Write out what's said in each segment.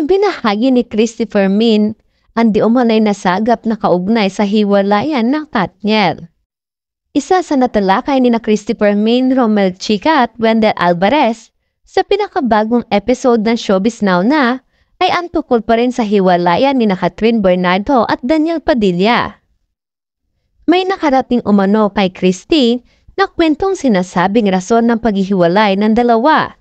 Ibinahagi ni Christopher Min ang di umanay na sagap na kaugnay sa hiwalayan ng Katniel. Isa sa natalakay ni na Christopher Min, Romel Chica at Wendell Alvarez sa pinakabagong episode ng Showbiz Now na ay ang tukol pa rin sa hiwalayan ni na Catherine Bernardo at Daniel Padilla. May nakarating umano kay Christine na kwentong sinasabing rason ng paghihiwalay ng dalawa.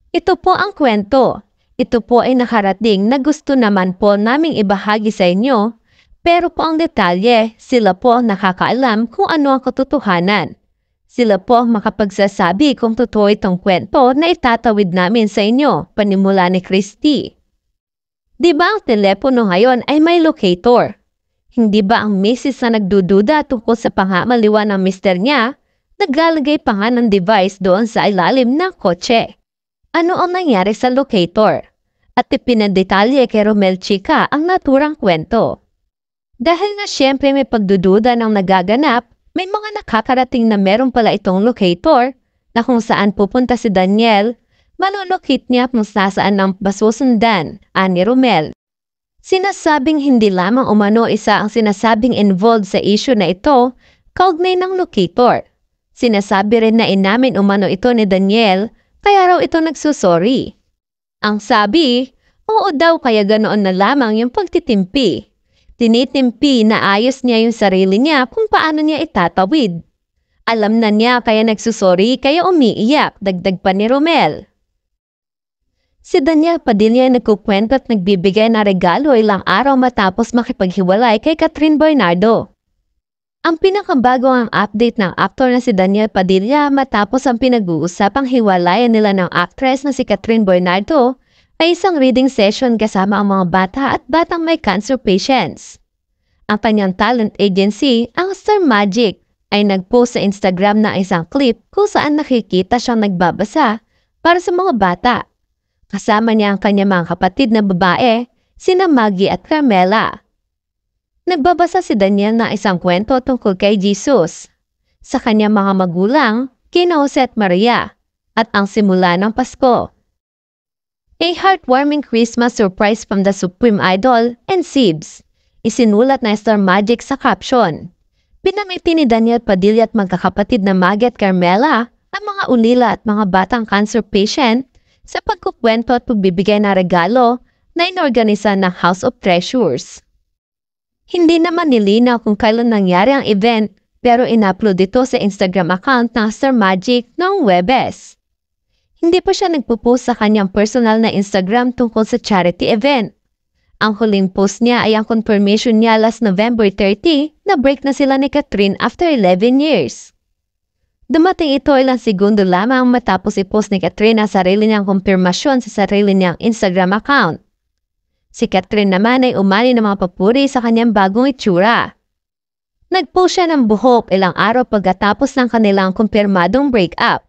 Ito po ang kwento. Ito po ay nakarating na gusto naman po naming ibahagi sa inyo, pero po ang detalye, sila po nakakaalam kung ano ang katotohanan. Sila po makapagsasabi kung totoo itong kwento na itatawid namin sa inyo, panimula ni Christy. Di ba ang telepono ngayon ay may locator? Hindi ba ang misis na nagdududa tungkol sa pangamaliwan ng mister niya, naglalagay pa nga ng device doon sa ilalim ng kotse? Ano ang nangyari sa locator? At ipinadetalye kay Romel Chica ang naturang kwento. Dahil nga siyempre may pagdududa ng nagaganap, may mga nakakarating na meron pala itong locator na kung saan pupunta si Daniel, malolocate niya kung saan ang basusundan, ani Romel. Sinasabing hindi lamang umano isa ang sinasabing involved sa issue na ito, kaugnay ng locator. Sinasabi rin na inamin umano ito ni Daniel, kaya raw ito nagsusorry. Ang sabi, oo daw kaya ganoon na lamang yung pagtitimpi. Tinitimpi na ayos niya yung sarili niya kung paano niya itatawid. Alam na niya kaya nagsusorry kaya umiiyak, dagdag pa ni Romel. Si Daniel Padilla nagkukwento at nagbibigay na regalo ilang araw matapos makipaghiwalay kay Catherine Bernardo. Ang pinakabagong ang update ng aktor na si Daniel Padilla matapos ang pinag-uusapang hiwalayan nila ng actress na si Catherine Bernardo ay isang reading session kasama ang mga bata at batang may cancer patients. Ang kanyang talent agency, ang Star Magic, ay nag-post sa Instagram na isang clip kung saan nakikita siyang nagbabasa para sa mga bata. Kasama niya ang kanyang mga kapatid na babae, sina Maggie at Carmela. Nagbabasa si Daniel na isang kwento tungkol kay Jesus, sa kanyang mga magulang, kina Jose at Maria, at ang simula ng Pasko. A heartwarming Christmas surprise from the Supreme Idol and Sibs, isinulat na Star Magic sa caption. Pinamiti ni Daniel Padilla at magkakapatid na Maggie at Carmela ang mga ulila at mga batang cancer patient sa pagkukwento at pagbibigay na regalo na inorganisa ng House of Treasures. Hindi naman nilinaw kung kailan nangyari ang event pero in-upload ito sa Instagram account ng Star Magic noong Webes. Hindi pa siya nagpo-post sa kanyang personal na Instagram tungkol sa charity event. Ang huling post niya ay ang confirmation niya last November 30 na break na sila ni Catherine after 11 years. Dumating ito ilang segundo lamang matapos i-post ni Catherine ang sarili niyang kumpirmasyon sa sarili niyang Instagram account. Si Catherine naman ay umani ng mga papuri sa kanyang bagong itsura. Nag-post siya ng buhok ilang araw pagkatapos ng kanilang kumpirmadong breakup.